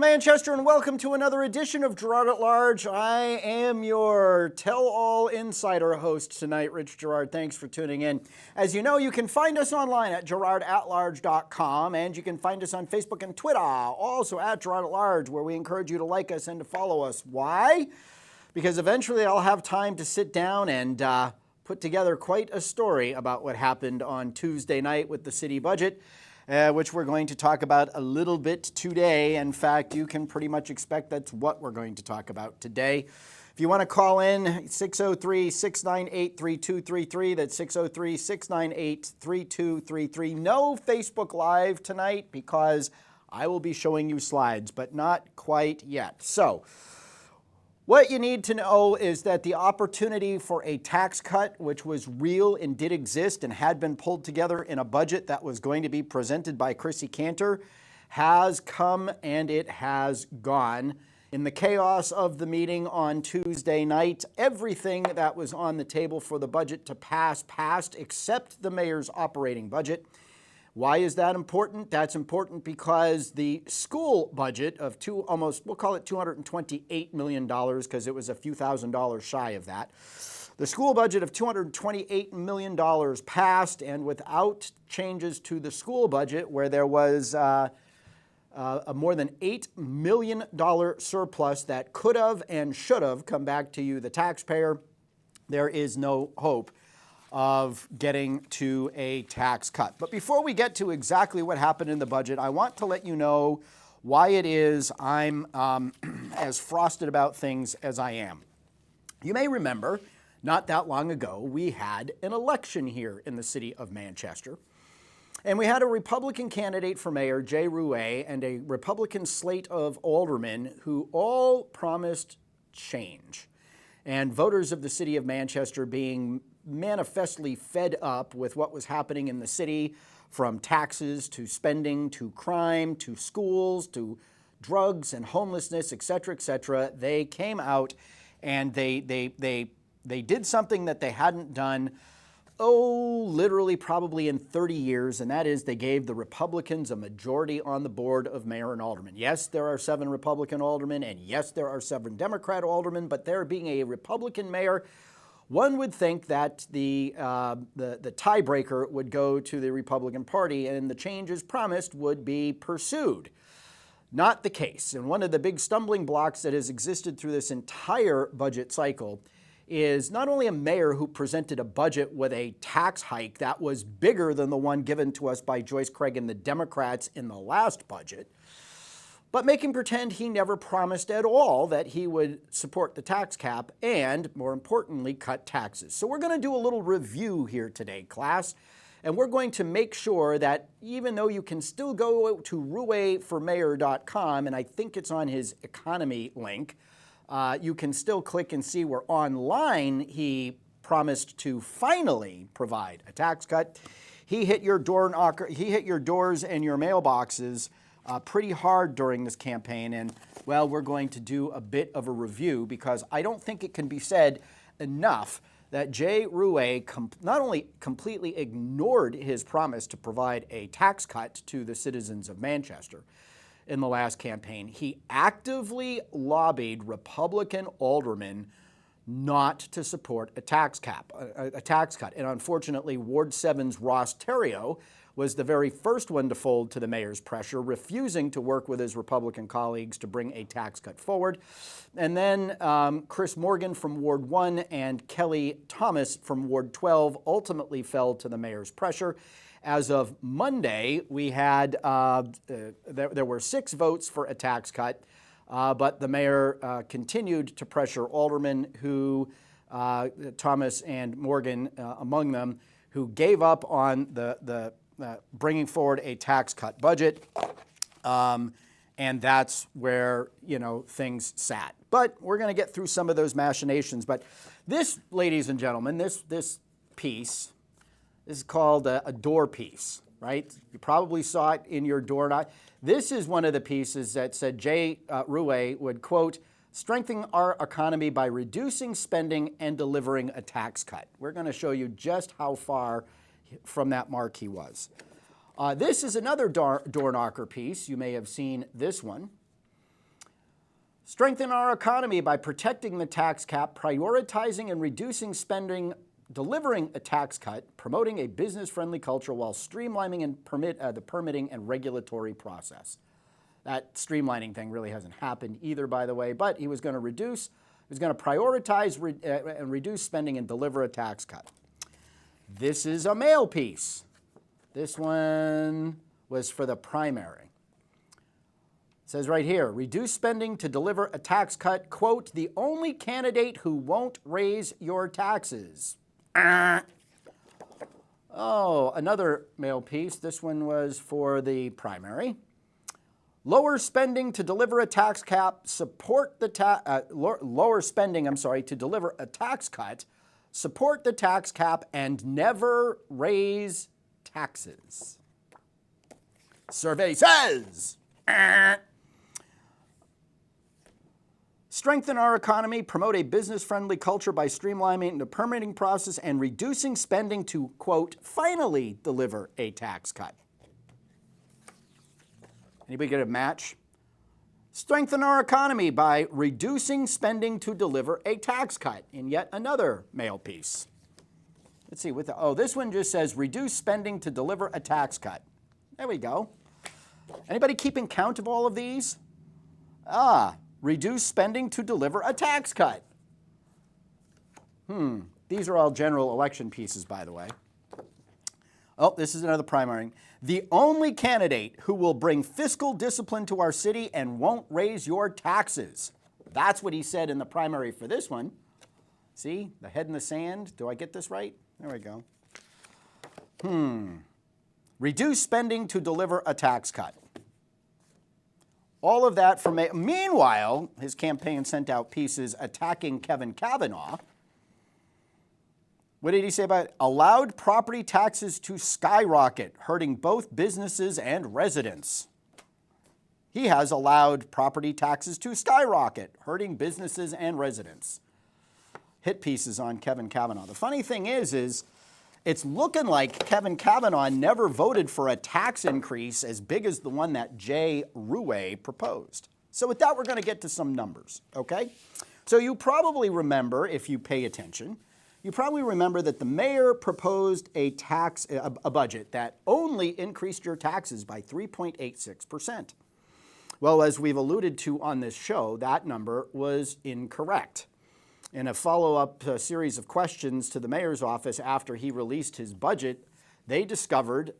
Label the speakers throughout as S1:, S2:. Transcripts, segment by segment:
S1: Manchester, and welcome to another edition of Girard at Large. I am your tell-all insider host tonight, Rich Girard. Thanks for tuning in. As you know, you can find us online at girardatlarge.com, and you can find us on Facebook and Twitter, also at Girard at Large, where we encourage you to like us and to follow us. Why? Because eventually I'll have time to sit down and put together quite a story about what happened on Tuesday night with the city budget, which we're going to talk about a little bit today. In fact, you can pretty much expect that's what we're going to talk about today. If you want to call in, 603-698-3233. That's 603-698-3233. No Facebook Live tonight because I will be showing you slides, but not quite yet. So, what you need to know is that the opportunity for a tax cut, which was real and did exist and had been pulled together in a budget that was going to be presented by Chrissy Cantor, has come and it has gone. In the chaos of the meeting on Tuesday night, everything that was on the table for the budget to pass passed except the mayor's operating budget. Why is that important? That's important because the school budget of we'll call it $228 million because it was a few $1,000s shy of that. The school budget of $228 million passed, and without changes to the school budget, where there was a more than $8 million surplus that could have and should have come back to you, the taxpayer, there is no hope of getting to a tax cut. But before we get to exactly what happened in the budget, I want to let you know why it is I'm as frosted about things as I am. You may remember, not that long ago, we had an election here in the city of Manchester. And we had a Republican candidate for Mayor, Jay Ruais, and a Republican slate of aldermen who all promised change. And voters of the city of Manchester, being manifestly fed up with what was happening in the city, from taxes to spending to crime to schools to drugs and homelessness, etc., they came out and they did something that they hadn't done, literally probably in 30 years, and that is they gave the Republicans a majority on the board of mayor and aldermen. Yes, there are 7 Republican aldermen, and yes, there are 7 Democrat aldermen, but there being a Republican mayor, one would think that the tiebreaker would go to the Republican Party and the changes promised would be pursued. Not the case. And one of the big stumbling blocks that has existed through this entire budget cycle is not only a mayor who presented a budget with a tax hike that was bigger than the one given to us by Joyce Craig and the Democrats in the last budget, but making pretend he never promised at all that he would support the tax cap and, more importantly, cut taxes. So we're going to do a little review here today, class, and we're going to make sure that even though you can still go to ruaisformayor.com, and I think it's on his economy link, you can still click and see where online he promised to finally provide a tax cut. He hit your doors and your mailboxes pretty hard during this campaign, and well, we're going to do a bit of a review because I don't think it can be said enough that Jay Ruais not only completely ignored his promise to provide a tax cut to the citizens of Manchester in the last campaign, he actively lobbied Republican aldermen not to support a tax cut. And unfortunately, Ward 7's Ross Terrio was the very first one to fold to the mayor's pressure, refusing to work with his Republican colleagues to bring a tax cut forward. And then Chris Morgan from Ward 1 and Kelly Thomas from Ward 12 ultimately fell to the mayor's pressure. As of Monday, we had there were 6 votes for a tax cut, but the mayor continued to pressure aldermen who, Thomas and Morgan among them, who gave up on the bringing forward a tax cut budget, and that's where things sat. But we're going to get through some of those machinations. But this, ladies and gentlemen, this piece is called a door piece, right? You probably saw it in your door. This is one of the pieces that said Jay Ruais would, quote, strengthen our economy by reducing spending and delivering a tax cut. We're going to show you just how far from that mark he was. This is another door knocker piece. You may have seen this one. Strengthen our economy by protecting the tax cap, prioritizing and reducing spending, delivering a tax cut, promoting a business-friendly culture while streamlining and the permitting and regulatory process. That streamlining thing really hasn't happened either, by the way, but he was going to prioritize and reduce spending and deliver a tax cut. This is a mail piece. This one was for the primary. It says right here, reduce spending to deliver a tax cut, quote, the only candidate who won't raise your taxes. Oh, another mail piece. This one was for the primary. Lower spending to deliver a tax cap, support the lower spending, to deliver a tax cut, support the tax cap, and never raise taxes. Survey says. Strengthen our economy, promote a business-friendly culture by streamlining the permitting process and reducing spending to, quote, finally deliver a tax cut. Anybody get a match? Strengthen our economy by reducing spending to deliver a tax cut in yet another mail piece. Let's see, this one just says reduce spending to deliver a tax cut. There we go. Anybody keeping count of all of these? Reduce spending to deliver a tax cut. These are all general election pieces, by the way. Oh, this is another primary. The only candidate who will bring fiscal discipline to our city and won't raise your taxes. That's what he said in the primary for this one. See, the head in the sand. Do I get this right? There we go. Reduce spending to deliver a tax cut. All of that from meanwhile, his campaign sent out pieces attacking Kevin Kavanaugh. What did he say about it? Allowed property taxes to skyrocket, hurting both businesses and residents. He has allowed property taxes to skyrocket, hurting businesses and residents. Hit pieces on Kevin Kavanaugh. The funny thing is it's looking like Kevin Kavanaugh never voted for a tax increase as big as the one that Jay Ruais proposed. So with that, we're going to get to some numbers, okay? So you probably remember, if you pay attention, that the mayor proposed a budget that only increased your taxes by 3.86%. Well, as we've alluded to on this show, that number was incorrect. In a follow-up series of questions to the mayor's office after he released his budget, they discovered,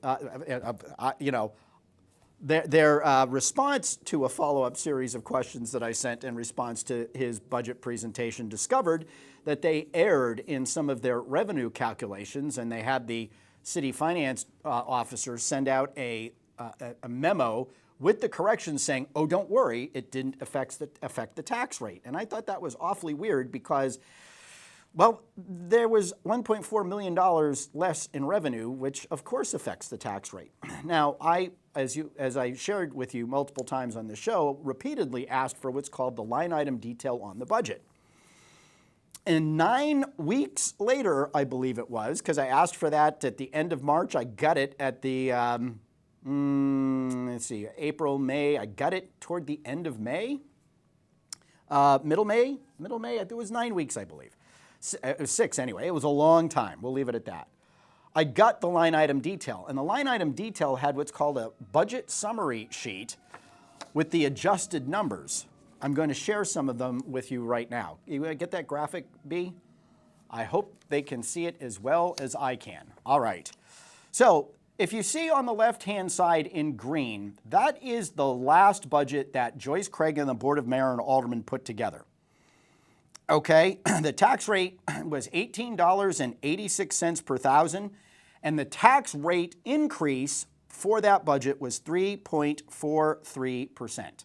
S1: their response to a follow-up series of questions that I sent in response to his budget presentation discovered that they erred in some of their revenue calculations, and they had the city finance officer send out a memo with the corrections saying, oh, don't worry, it didn't affect the tax rate. And I thought that was awfully weird because, well, there was $1.4 million less in revenue, which of course affects the tax rate. Now, as I shared with you multiple times on the show, repeatedly asked for what's called the line item detail on the budget. And 9 weeks later, I believe it was, because I asked for that at the end of March, I got it at the, April, May. I got it toward the end of May. Middle May, it was 9 weeks, I believe. It was 6 anyway. It was a long time. We'll leave it at that. I got the line item detail, and the line item detail had what's called a budget summary sheet with the adjusted numbers. I'm going to share some of them with you right now. You get that graphic, B? I hope they can see it as well as I can. All right. So if you see on the left-hand side in green, that is the last budget that Joyce Craig and the Board of Mayor and Aldermen put together. Okay, the tax rate was $18.86 per thousand, and the tax rate increase for that budget was 3.43%.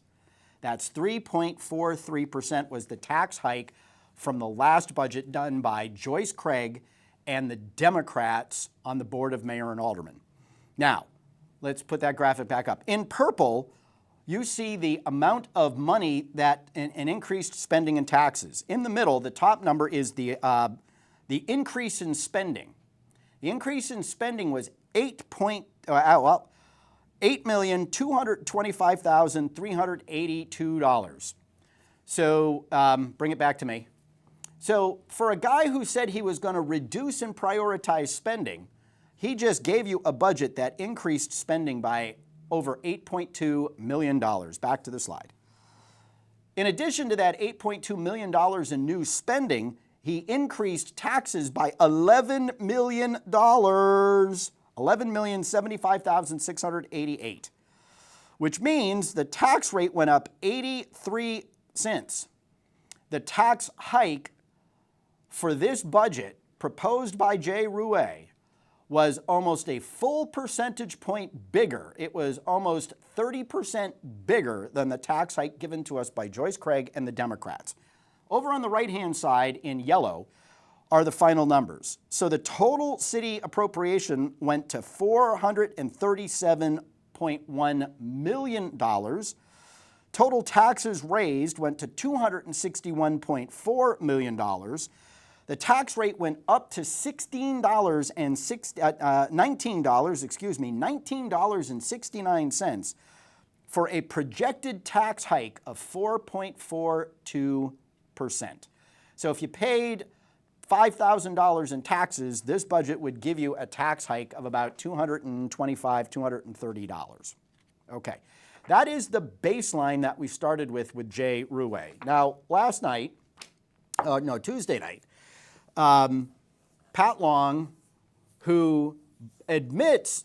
S1: That's 3.43% was the tax hike from the last budget done by Joyce Craig and the Democrats on the Board of Mayor and Aldermen. Now, let's put that graphic back up. In purple, you see the amount of money that an increased spending and taxes. In the middle, the top number is the increase in spending. The increase in spending was $8,225,382. So bring it back to me. So for a guy who said he was going to reduce and prioritize spending, he just gave you a budget that increased spending by over $8.2 million. Back to the slide. In addition to that $8.2 million in new spending, he increased taxes by $11 million, $11,075,688, which means the tax rate went up 83 cents. The tax hike for this budget proposed by Jay Ruais was almost a full percentage point bigger. It was almost 30% bigger than the tax hike given to us by Joyce Craig and the Democrats. Over on the right-hand side in yellow are the final numbers. So the total city appropriation went to $437.1 million. Total taxes raised went to $261.4 million. The tax rate went up to $19.69 for a projected tax hike of 4.42%. So if you paid $5,000 in taxes, this budget would give you a tax hike of about $225, $230. Okay, that is the baseline that we started with Jay Ruais. Now, Tuesday night, Pat Long, who says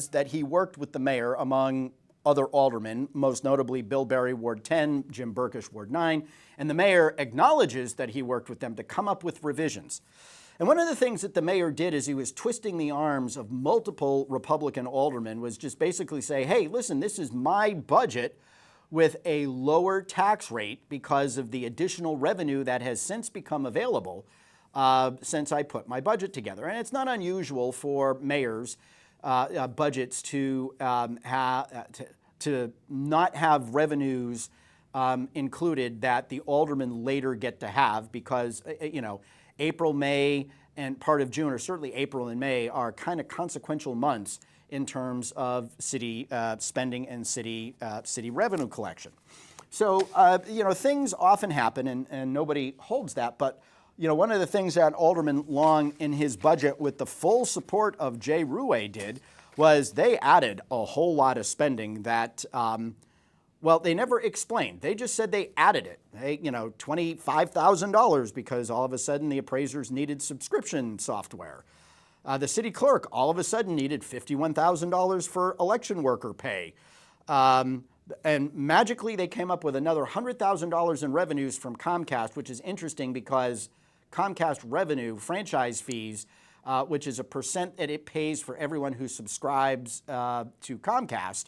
S1: that he worked with the mayor among other aldermen, most notably Bill Berry, Ward 10, Jim Burkish, Ward 9, and the mayor acknowledges that he worked with them to come up with revisions. And one of the things that the mayor did is he was twisting the arms of multiple Republican aldermen, was just basically say, hey, listen, this is my budget with a lower tax rate because of the additional revenue that has since become available since I put my budget together. And it's not unusual for mayors' budgets to not have revenues included that the aldermen later get to have because, April, May, and part of June, or certainly April and May, are kind of consequential months in terms of city spending and city revenue collection. So, things often happen and nobody holds that. But, one of the things that Alderman Long in his budget with the full support of Jay Ruais did was they added a whole lot of spending that, they never explained. They just said they added it. $25,000 because all of a sudden the appraisers needed subscription software. The city clerk all of a sudden needed $51,000 for election worker pay. And magically they came up with another $100,000 in revenues from Comcast, which is interesting because Comcast revenue, franchise fees, which is a percent that it pays for everyone who subscribes to Comcast,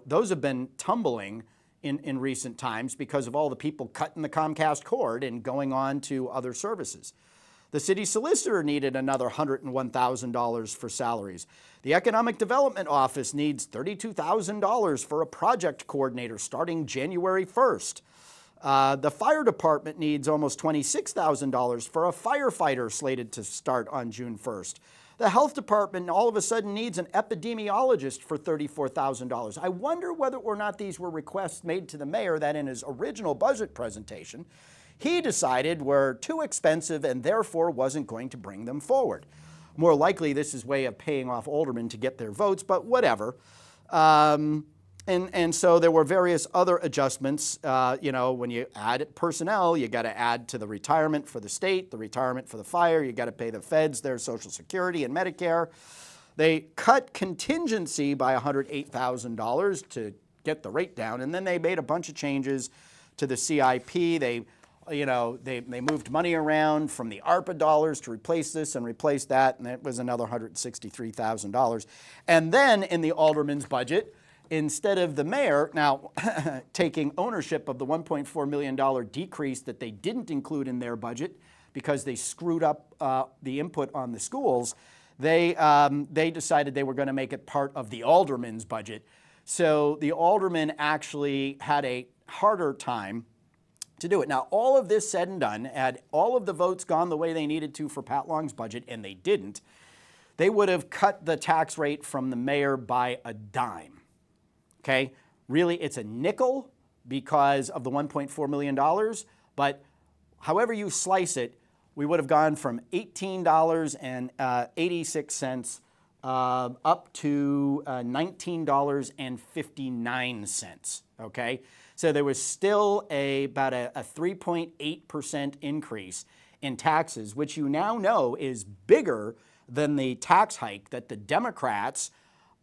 S1: those have been tumbling in recent times because of all the people cutting the Comcast cord and going on to other services. The city solicitor needed another $101,000 for salaries. The Economic Development Office needs $32,000 for a project coordinator starting January 1st. The fire department needs almost $26,000 for a firefighter slated to start on June 1st. The health department all of a sudden needs an epidemiologist for $34,000. I wonder whether or not these were requests made to the mayor that in his original budget presentation, he decided were too expensive and therefore wasn't going to bring them forward. More likely, this is a way of paying off aldermen to get their votes, but whatever. And so there were various other adjustments. When you add personnel, you got to add to the retirement for the state, the retirement for the fire. You got to pay the feds their Social Security and Medicare. They cut contingency by $108,000 to get the rate down, and then they made a bunch of changes to the CIP. They moved money around from the ARPA dollars to replace this and replace that, and it was another $163,000. And then in the alderman's budget, instead of the mayor now taking ownership of the $1.4 million decrease that they didn't include in their budget because they screwed up the input on the schools, they decided they were going to make it part of the alderman's budget. So the aldermen actually had a harder time to do it. Now, all of this said and done, had all of the votes gone the way they needed to for Pat Long's budget, and they didn't, they would have cut the tax rate from the mayor by a dime. Okay? Really, it's a nickel because of the $1.4 million, but however you slice it, we would have gone from $18.86 up to $19.59, okay? So there was still about a 3.8% increase in taxes, which you now know is bigger than the tax hike that the Democrats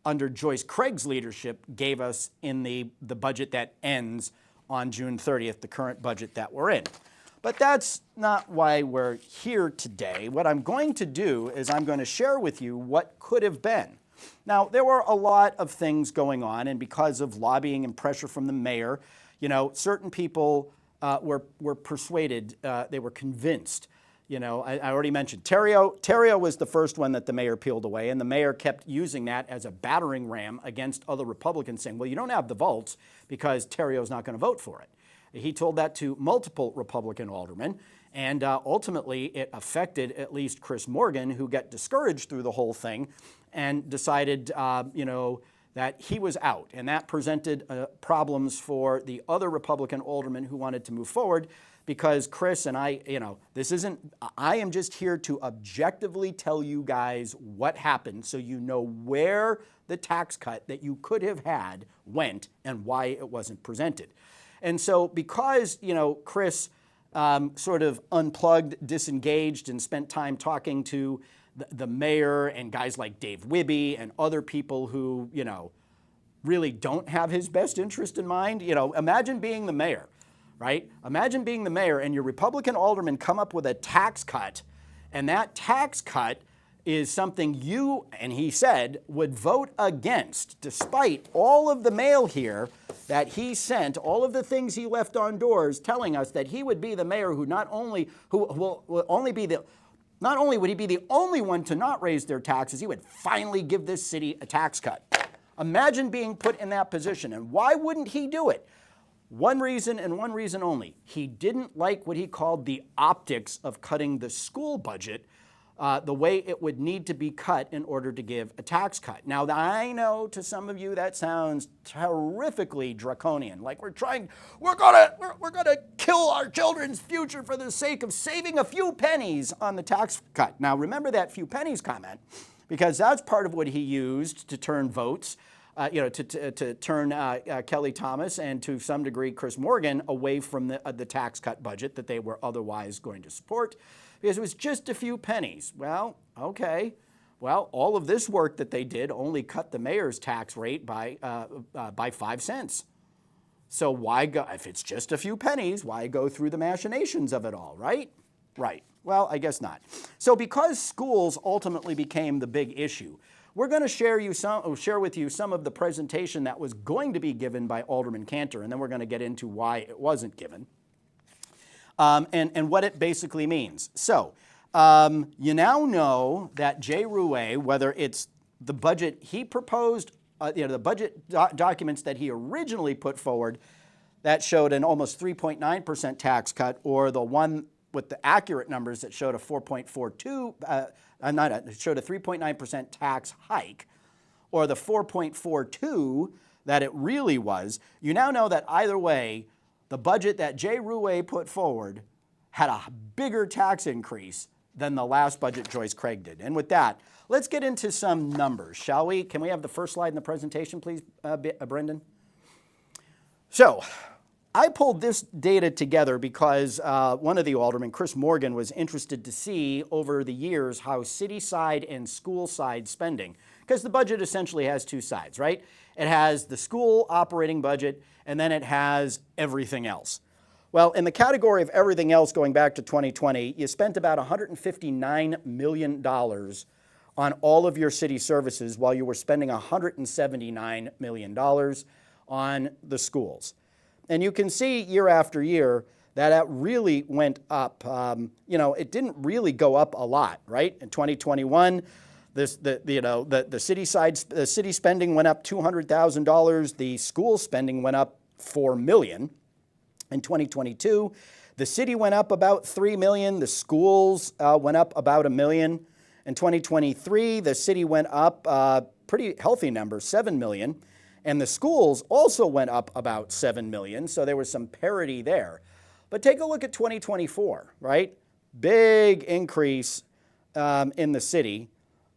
S1: under Joyce Craig's leadership gave us in the budget that ends on June 30th, the current budget that we're in. But that's not why we're here today. What I'm going to do is I'm going to share with you what could have been. Now, there were a lot of things going on, and because of lobbying and pressure from the mayor, certain people were persuaded, they were convinced. I already mentioned Terrio was the first one that the mayor peeled away, and the mayor kept using that as a battering ram against other Republicans, saying, well, you don't have the votes because Terrio's not going to vote for it. He told that to multiple Republican aldermen, and ultimately it affected at least Chris Morgan, who got discouraged through the whole thing and decided, that he was out. And that presented problems for the other Republican aldermen who wanted to move forward, because Chris and I, I am just here to objectively tell you guys what happened so you know where the tax cut that you could have had went and why it wasn't presented. And so because, Chris sort of unplugged, disengaged, and spent time talking to the mayor and guys like Dave Wibby and other people who, really don't have his best interest in mind. Imagine being the mayor, right? Imagine being the mayor and your Republican aldermen come up with a tax cut, and that tax cut is something you, and he said, would vote against, despite all of the mail here that he sent, all of the things he left on doors telling us that he would be the mayor who not only would he be the only one to not raise their taxes, he would finally give this city a tax cut. Imagine being put in that position. And why wouldn't he do it? One reason and one reason only. He didn't like what he called the optics of cutting the school budget the way it would need to be cut in order to give a tax cut. Now, I know to some of you that sounds terrifically draconian, like we're gonna kill our children's future for the sake of saving a few pennies on the tax cut. Now, remember that few pennies comment, because that's part of what he used to turn votes, to turn Kelly Thomas and to some degree Chris Morgan away from the tax cut budget that they were otherwise going to support, because it was just a few pennies. Well, okay. Well, all of this work that they did only cut the mayor's tax rate by 5 cents. So why go, if it's just a few pennies, why go through the machinations of it all, right? Right. Well, I guess not. So because schools ultimately became the big issue, we're going to share with you some of the presentation that was going to be given by Alderman Cantor, and then we're going to get into why it wasn't given. And what it basically means. So you now know that Jay Ruais, whether it's the budget he proposed, the budget documents that he originally put forward that showed an almost 3.9% tax cut, or the one with the accurate numbers that showed a 3.9% tax hike, or the 4.42 that it really was, you now know that either way, the budget that Jay Ruais put forward had a bigger tax increase than the last budget Joyce Craig did. And with that, let's get into some numbers, shall we? Can we have the first slide in the presentation, please, Brendan? So I pulled this data together because one of the aldermen, Chris Morgan, was interested to see over the years how city side and school side spending, because the budget essentially has two sides, right? It has the school operating budget, and then it has everything else. Well, in the category of everything else going back to 2020, you spent about $159 million on all of your city services while you were spending $179 million on the schools. And you can see year after year that really went up. It didn't really go up a lot, right? In 2021, the city spending went up $200,000. The school spending went up $4 million. In 2022, the city went up about $3 million. The schools went up about $1 million. In 2023, the city went up pretty healthy number, $7 million. And the schools also went up about 7 million, so there was some parity there. But take a look at 2024, right? Big increase in the city,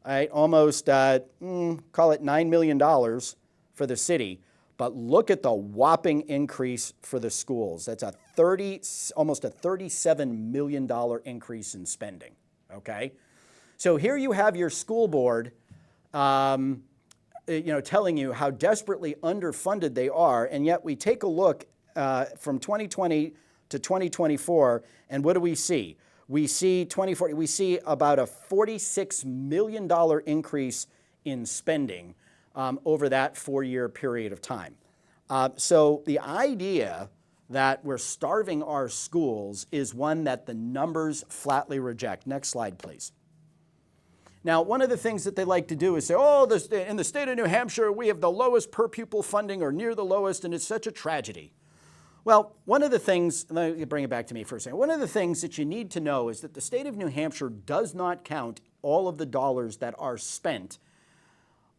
S1: right? Almost, call it $9 million for the city. But look at the whopping increase for the schools. That's almost a $37 million increase in spending, okay? So here you have your school board, telling you how desperately underfunded they are, and yet we take a look from 2020 to 2024, and what do we see? We see about a $46 million increase in spending over that 4-year period of time. So the idea that we're starving our schools is one that the numbers flatly reject. Next slide, please. Now, one of the things that they like to do is say, oh, in the state of New Hampshire, we have the lowest per pupil funding or near the lowest, and it's such a tragedy. Well, one of the things, let me bring it back to me for a second. One of the things that you need to know is that the state of New Hampshire does not count all of the dollars that are spent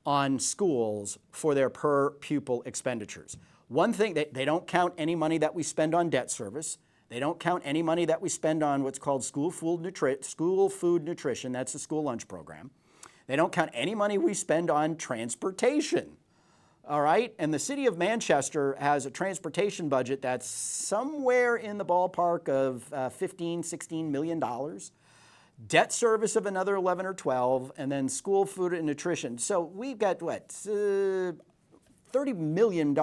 S1: on schools for their per pupil expenditures. One thing, they don't count any money that we spend on debt service. They don't count any money that we spend on what's called school food nutrition. That's the school lunch program. They don't count any money we spend on transportation. All right, and the city of Manchester has a transportation budget that's somewhere in the ballpark of $15–16 million. Debt service of another 11 or 12, and then school food and nutrition. So we've got, $30 million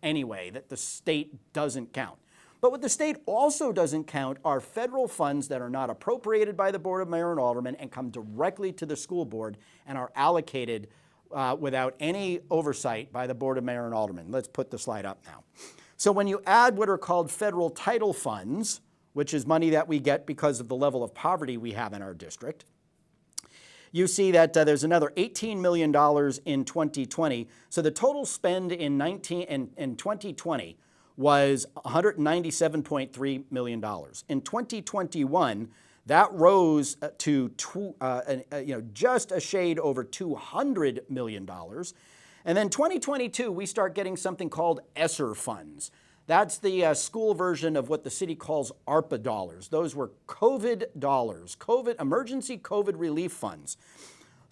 S1: anyway that the state doesn't count. But what the state also doesn't count are federal funds that are not appropriated by the Board of Mayor and Aldermen and come directly to the school board and are allocated without any oversight by the Board of Mayor and Aldermen. Let's put the slide up now. So when you add what are called federal title funds, which is money that we get because of the level of poverty we have in our district, you see that there's another $18 million in 2020. So the total spend in 2020 was $197.3 million. In 2021, that rose to just a shade over $200 million. And then 2022, we start getting something called ESSER funds. That's the school version of what the city calls ARPA dollars. Those were COVID dollars, emergency COVID relief funds.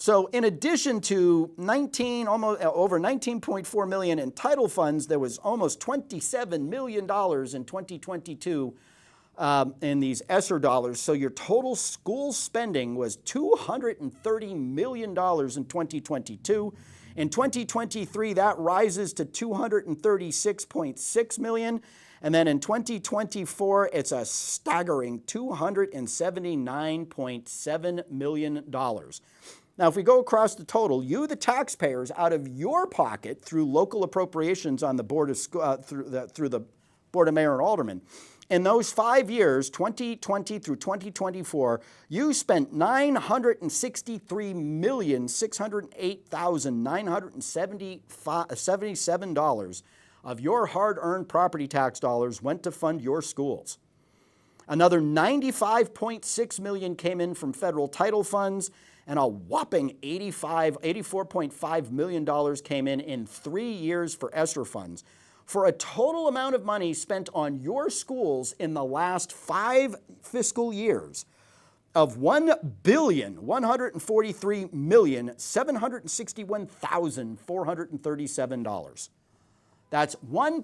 S1: So in addition to over $19.4 million in title funds, there was almost $27 million in 2022 in these ESSER dollars. So your total school spending was $230 million in 2022. In 2023, that rises to $236.6 million. And then in 2024, it's a staggering $279.7 million. Now, if we go across the total, you, the taxpayers, out of your pocket through local appropriations on the board of through the Board of Mayor and Aldermen, in those 5 years, 2020 through 2024, you spent $963,608,977 of your hard-earned property tax dollars went to fund your schools. Another $95.6 million came in from federal title funds, and a whopping $84.5 million came in 3 years for ESSER funds, for a total amount of money spent on your schools in the last 5 fiscal years of $1,143,761,437. That's over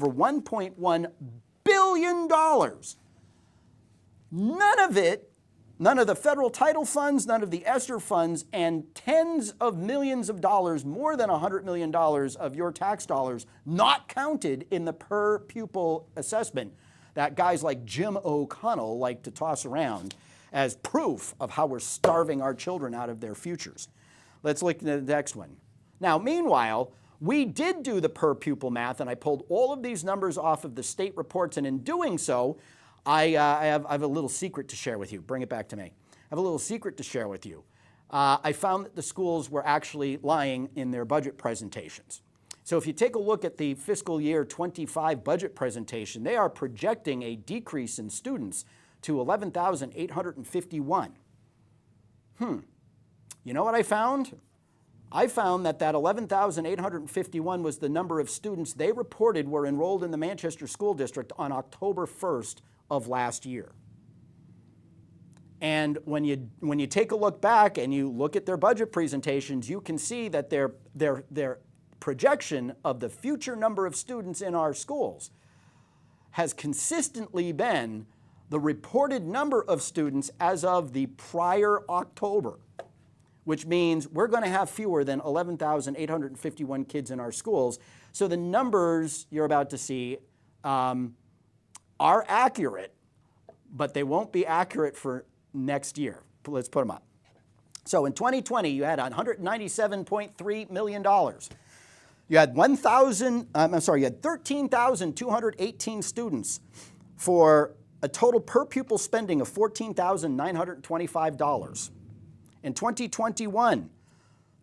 S1: $1.1 billion. None of the federal title funds, none of the ESSER funds, and tens of millions of dollars, more than $100 million of your tax dollars, not counted in the per pupil assessment that guys like Jim O'Connell like to toss around as proof of how we're starving our children out of their futures. Let's look at the next one. Now, meanwhile, we did do the per pupil math, and I pulled all of these numbers off of the state reports, and in doing so, I have a little secret to share with you. Bring it back to me. I have a little secret to share with you. I found that the schools were actually lying in their budget presentations. So if you take a look at the fiscal year 25 budget presentation, they are projecting a decrease in students to 11,851. You know what I found? I found that 11,851 was the number of students they reported were enrolled in the Manchester School District on October 1st of last year. And when you take a look back and you look at their budget presentations, you can see that their projection of the future number of students in our schools has consistently been the reported number of students as of the prior October, which means we're going to have fewer than 11,851 kids in our schools. So the numbers you're about to see are accurate, but they won't be accurate for next year. Let's put them up. So in 2020, you had $197.3 million. You had 13,218 students for a total per pupil spending of $14,925. In 2021,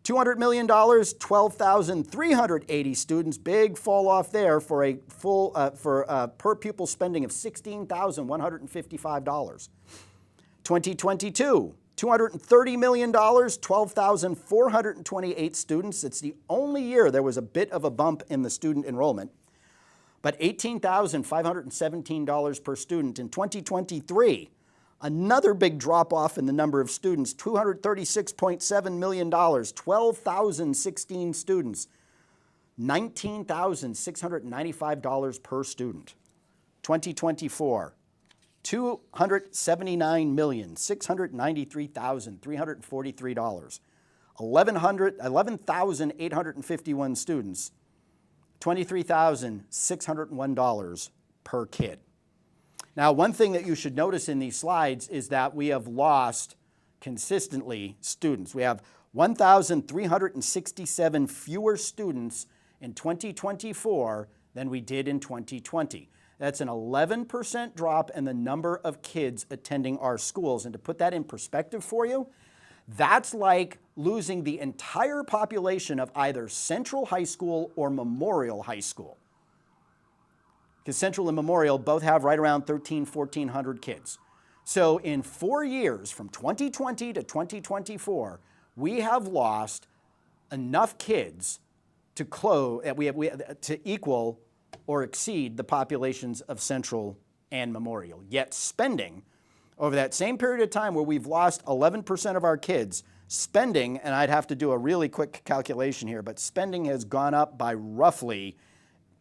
S1: $200 million, 12,380 students, big fall off there for a per pupil spending of $16,155. 2022, $230 million, 12,428 students. It's the only year there was a bit of a bump in the student enrollment, but $18,517 per student. In 2023, another big drop off in the number of students, $236.7 million, 12,016 students, $19,695 per student. 2024, $279,693,343, 11,851 students, $23,601 per kid. Now, one thing that you should notice in these slides is that we have lost consistently students. We have 1,367 fewer students in 2024 than we did in 2020. That's an 11% drop in the number of kids attending our schools. And to put that in perspective for you, that's like losing the entire population of either Central High School or Memorial High School. Because Central and Memorial both have right around 1,400 kids. So in 4 years, from 2020 to 2024, we have lost enough kids to to equal or exceed the populations of Central and Memorial. Yet spending over that same period of time where we've lost 11% of our kids, spending, and I'd have to do a really quick calculation here, but spending has gone up by roughly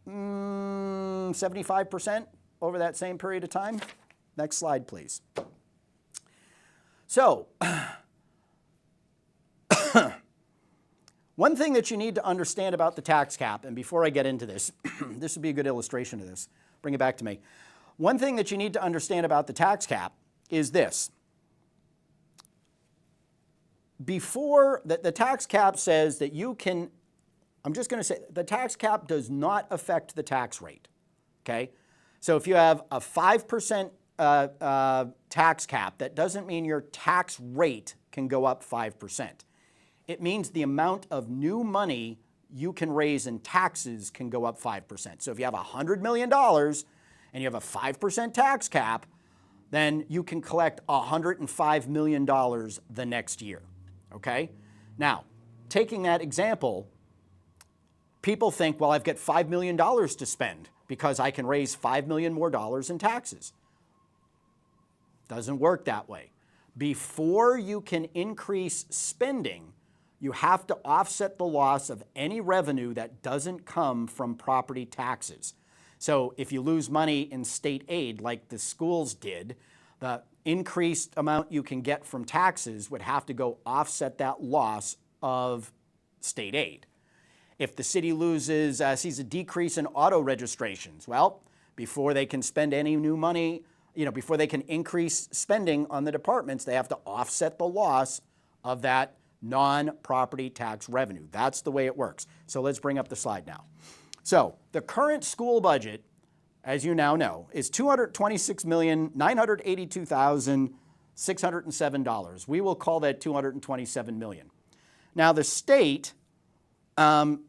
S1: 75% over that same period of time. Next slide, please. So, one thing that you need to understand about the tax cap, and before I get into this, this would be a good illustration of this. Bring it back to me. One thing that you need to understand about the tax cap is this. Before, the tax cap says that you can, I'm just going to say, the tax cap does not affect the tax rate, okay? So if you have a 5% tax cap, that doesn't mean your tax rate can go up 5%. It means the amount of new money you can raise in taxes can go up 5%. So if you have $100 million and you have a 5% tax cap, then you can collect $105 million the next year, okay? Now, taking that example, people think, well, I've got $5 million to spend because I can raise $5 million more in taxes. Doesn't work that way. Before you can increase spending, you have to offset the loss of any revenue that doesn't come from property taxes. So if you lose money in state aid like the schools did, the increased amount you can get from taxes would have to go offset that loss of state aid. If the city sees a decrease in auto registrations, well, before they can spend any new money, before they can increase spending on the departments, they have to offset the loss of that non-property tax revenue. That's the way it works. So let's bring up the slide now. So the current school budget, as you now know, is $226,982,607. We will call that $227 million. Now the state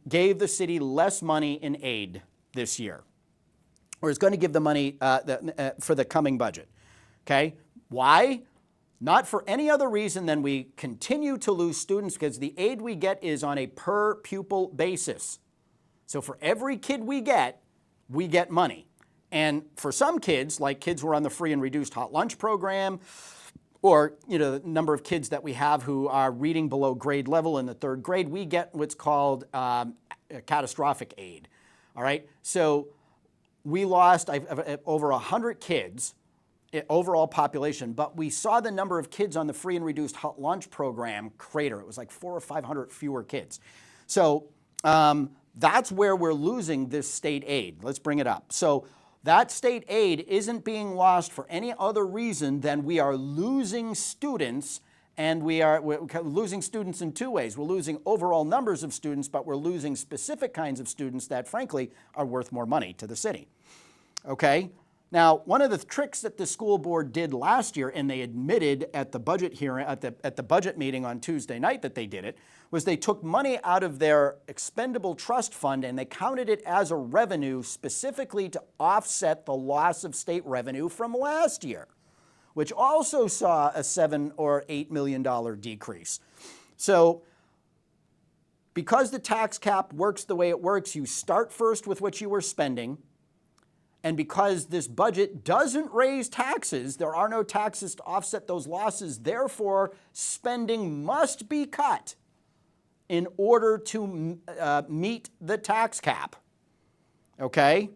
S1: gave the city less money in aid this year, or is going to give the money for the coming budget. Okay, why? Not for any other reason than we continue to lose students because the aid we get is on a per pupil basis. So for every kid we get money. And for some kids, like kids who are on the free and reduced hot lunch program, or the number of kids that we have who are reading below grade level in the 3rd grade, we get what's called catastrophic aid. All right, so we lost over 100 kids, overall population, but we saw the number of kids on the free and reduced hot lunch program crater. It was like 400 or 500 fewer kids. So that's where we're losing this state aid. Let's bring it up. So that state aid isn't being lost for any other reason than we are losing students, and we're losing students in 2 ways. We're losing overall numbers of students, but we're losing specific kinds of students that, frankly, are worth more money to the city. Okay? Now, one of the tricks that the school board did last year, and they admitted at the budget hearing, at the budget meeting on Tuesday night that they did it, was they took money out of their expendable trust fund and they counted it as a revenue specifically to offset the loss of state revenue from last year, which also saw a $7 or $8 million decrease. So because the tax cap works the way it works, you start first with what you were spending. And because this budget doesn't raise taxes, there are no taxes to offset those losses. Therefore, spending must be cut in order to meet the tax cap. Okay?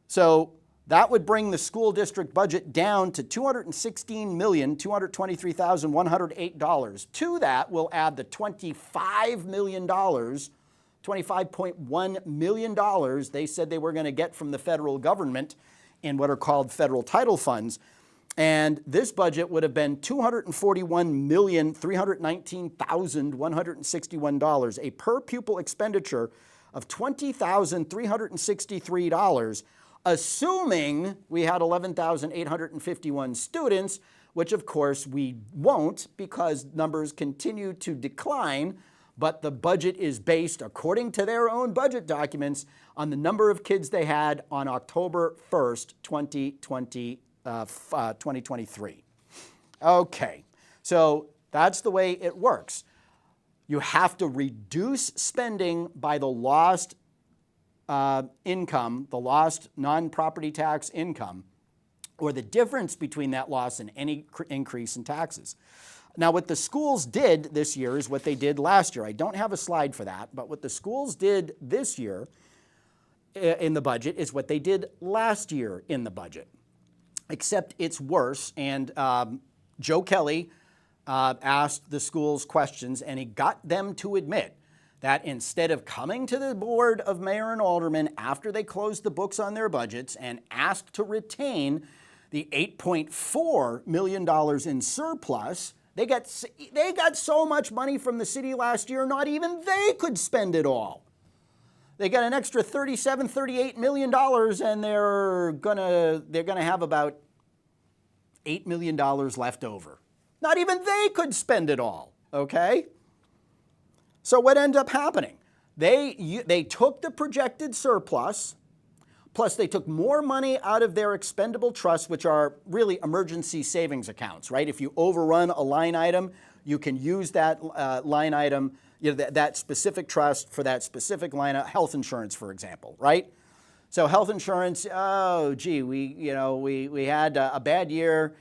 S1: So that would bring the school district budget down to $216,223,108. To that, we'll add the $25 million, $25.1 million they said they were going to get from the federal government in what are called federal title funds. And this budget would have been $241,319,161, a per pupil expenditure of $20,363, assuming we had 11,851 students, which of course we won't because numbers continue to decline. But the budget is based, according to their own budget documents, on the number of kids they had on October 1st, 2023. Okay, so that's the way it works. You have to reduce spending by the lost income, the lost non-property tax income, or the difference between that loss and any increase in taxes. Now, what the schools did this year is what they did last year. I don't have a slide for that, but what the schools did this year in the budget is what they did last year in the budget, except it's worse. And Joe Kelly asked the schools questions, and he got them to admit that instead of coming to the Board of Mayor and Aldermen after they closed the books on their budgets and asked to retain the $8.4 million in surplus, they got so much money from the city last year, not even they could spend it all. They got an extra $37, $38 million, and they're gonna have about $8 million left over. Not even they could spend it all, okay? So what ended up happening? They took the projected surplus, plus they took more money out of their expendable trusts, which are really emergency savings accounts, right? If you overrun a line item, you can use that line item, that specific trust for that specific line of health insurance, for example, right? So health insurance, oh, gee, we had a bad year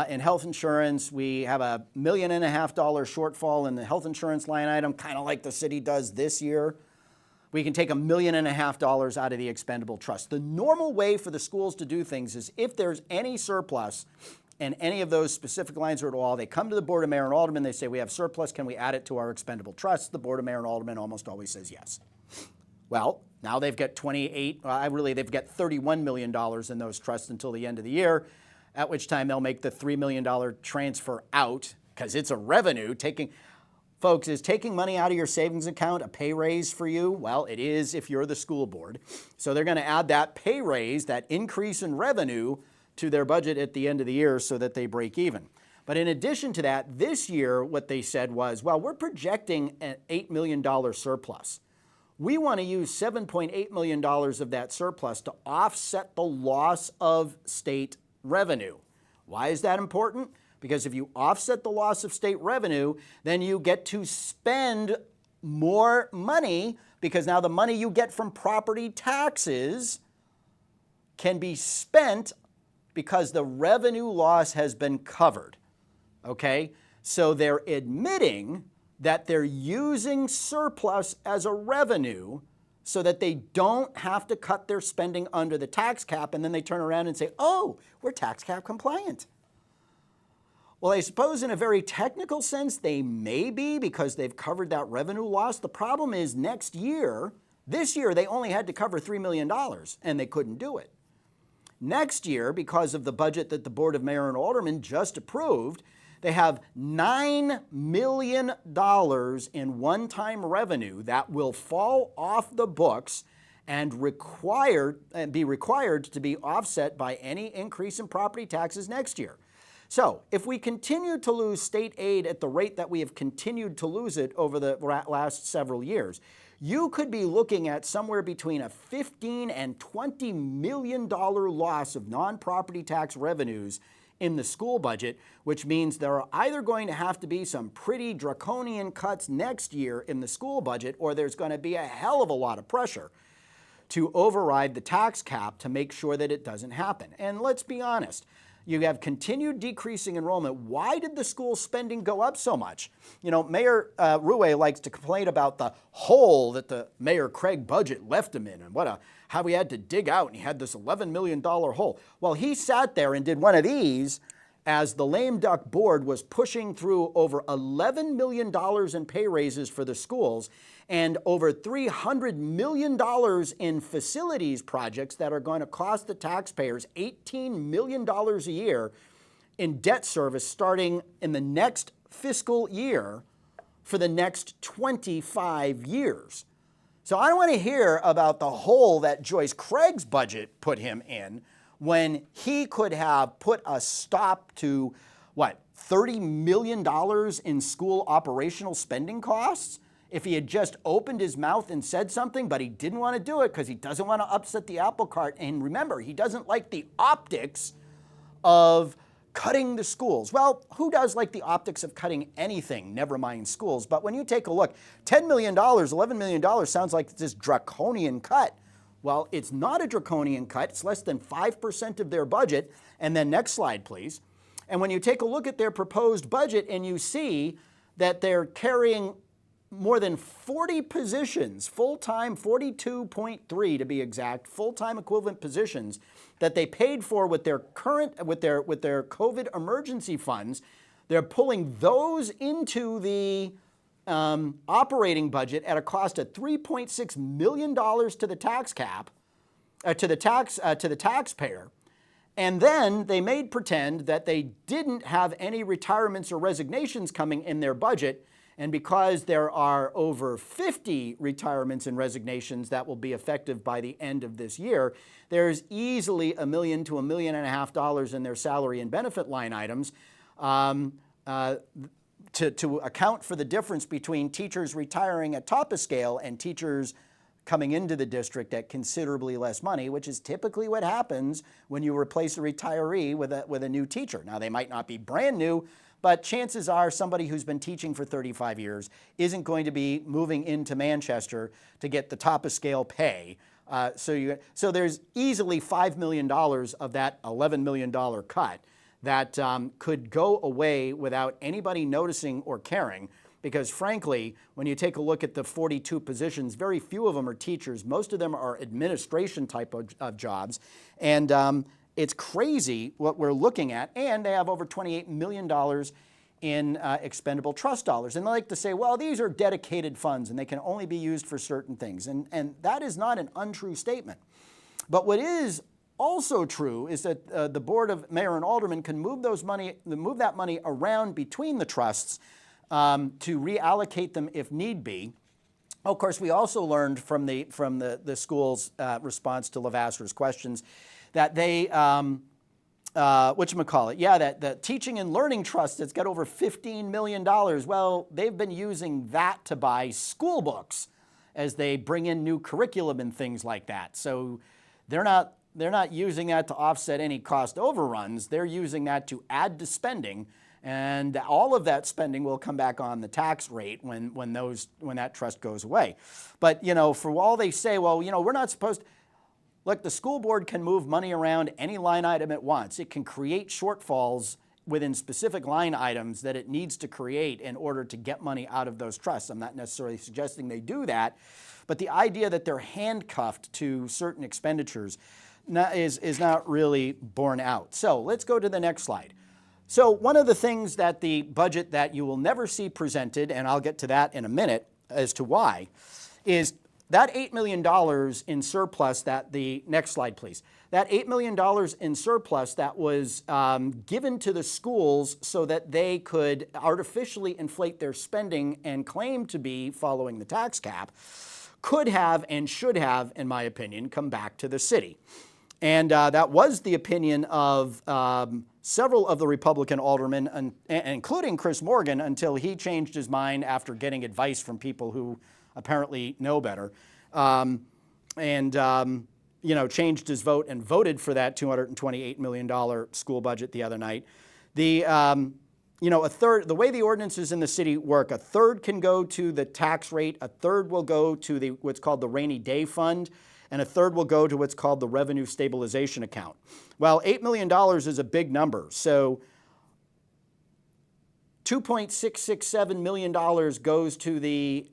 S1: in health insurance. We have $1.5 million shortfall in the health insurance line item, kind of like the city does this year. We can take $1.5 million out of the expendable trust. The normal way for the schools to do things is if there's any surplus in any of those specific lines or at all, they come to the Board of Mayor and Aldermen, they say, we have surplus, can we add it to our expendable trust? The Board of Mayor and Aldermen almost always says yes. Well, now they've got they've got $31 million in those trusts until the end of the year, at which time they'll make the $3 million transfer out, because it's a revenue. Folks, is taking money out of your savings account a pay raise for you? Well, it is if you're the school board. So they're going to add that pay raise, that increase in revenue, to their budget at the end of the year so that they break even. But in addition to that, this year what they said was, well, we're projecting an $8 million surplus. We want to use $7.8 million of that surplus to offset the loss of state revenue. Why is that important? because if you offset the loss of state revenue, then you get to spend more money, because now the money you get from property taxes can be spent because the revenue loss has been covered, okay? So they're admitting that they're using surplus as a revenue so that they don't have to cut their spending under the tax cap, and then they turn around and say, oh, we're tax cap compliant. Well, I suppose in a very technical sense, they may be, because they've covered that revenue loss. The problem is this year, they only had to cover $3 million, and they couldn't do it. Next year, because of the budget that the Board of Mayor and Aldermen just approved, they have $9 million in one-time revenue that will fall off the books and be required to be offset by any increase in property taxes next year. So if we continue to lose state aid at the rate that we have continued to lose it over the last several years, you could be looking at somewhere between a $15 and $20 million loss of non-property tax revenues in the school budget, which means there are either going to have to be some pretty draconian cuts next year in the school budget, or there's going to be a hell of a lot of pressure to override the tax cap to make sure that it doesn't happen. And let's be honest, you have continued decreasing enrollment. Why did the school spending go up so much? You know, Mayor Ruais likes to complain about the hole that the Mayor Craig budget left him in, and how he had to dig out, and he had this $11 million hole. Well, he sat there and did one of these as the lame duck board was pushing through over $11 million in pay raises for the schools and over $300 million in facilities projects that are going to cost the taxpayers $18 million a year in debt service starting in the next fiscal year for the next 25 years. So I don't want to hear about the hole that Joyce Craig's budget put him in when he could have put a stop to, $30 million in school operational spending costs? If he had just opened his mouth and said something, but he didn't want to do it because he doesn't want to upset the apple cart. And remember, he doesn't like the optics of cutting the schools. Well, who does like the optics of cutting anything, never mind schools? But when you take a look, $10 million, $11 million sounds like this draconian cut. Well, it's not a draconian cut. It's less than 5% of their budget. And then next slide, please. And when you take a look at their proposed budget and you see that they're carrying more than 40 positions, full-time, 42.3 to be exact, full-time equivalent positions that they paid for with their COVID emergency funds. They're pulling those into the operating budget at a cost of $3.6 million to the tax cap, to the taxpayer. And then they made pretend that they didn't have any retirements or resignations coming in their budget. And because there are over 50 retirements and resignations that will be effective by the end of this year, there's easily $1 million to $1.5 million in their salary and benefit line items to account for the difference between teachers retiring at top of scale and teachers coming into the district at considerably less money, which is typically what happens when you replace a retiree with a new teacher. Now, they might not be brand new, but chances are somebody who's been teaching for 35 years isn't going to be moving into Manchester to get the top of scale pay. So there's easily $5 million of that $11 million cut that could go away without anybody noticing or caring. Because frankly, when you take a look at the 42 positions, very few of them are teachers. Most of them are administration type of jobs. And it's crazy what we're looking at. And they have over $28 million in expendable trust dollars. And they like to say, well, these are dedicated funds and they can only be used for certain things. And that is not an untrue statement. But what is also true is that the Board of Mayor and Aldermen can move that money around between the trusts to reallocate them if need be. Of course, we also learned from the school's response to Lavasser's questions that they, that the Teaching and Learning Trust that's got over $15 million, well, they've been using that to buy school books as they bring in new curriculum and things like that. So they're not using that to offset any cost overruns. They're using that to add to spending. And all of that spending will come back on the tax rate when that trust goes away. But, for all they say, well, we're not supposed to. Look, the school board can move money around any line item it wants. It can create shortfalls within specific line items that it needs to create in order to get money out of those trusts. I'm not necessarily suggesting they do that, but the idea that they're handcuffed to certain expenditures is not really borne out. So let's go to the next slide. So one of the things that the budget that you will never see presented, and I'll get to that in a minute as to why, is that $8 million in surplus that next slide please, that $8 million in surplus that was given to the schools so that they could artificially inflate their spending and claim to be following the tax cap, could have and should have, in my opinion, come back to the city. And that was the opinion of several of the Republican aldermen, including Chris Morgan, until he changed his mind after getting advice from people who apparently know better, changed his vote and voted for that $228 million school budget the other night. A third, the way the ordinances in the city work, a third can go to the tax rate, a third will go to what's called the rainy day fund, and a third will go to what's called the revenue stabilization account. Well, $8 million is a big number, so $2.667 million goes to the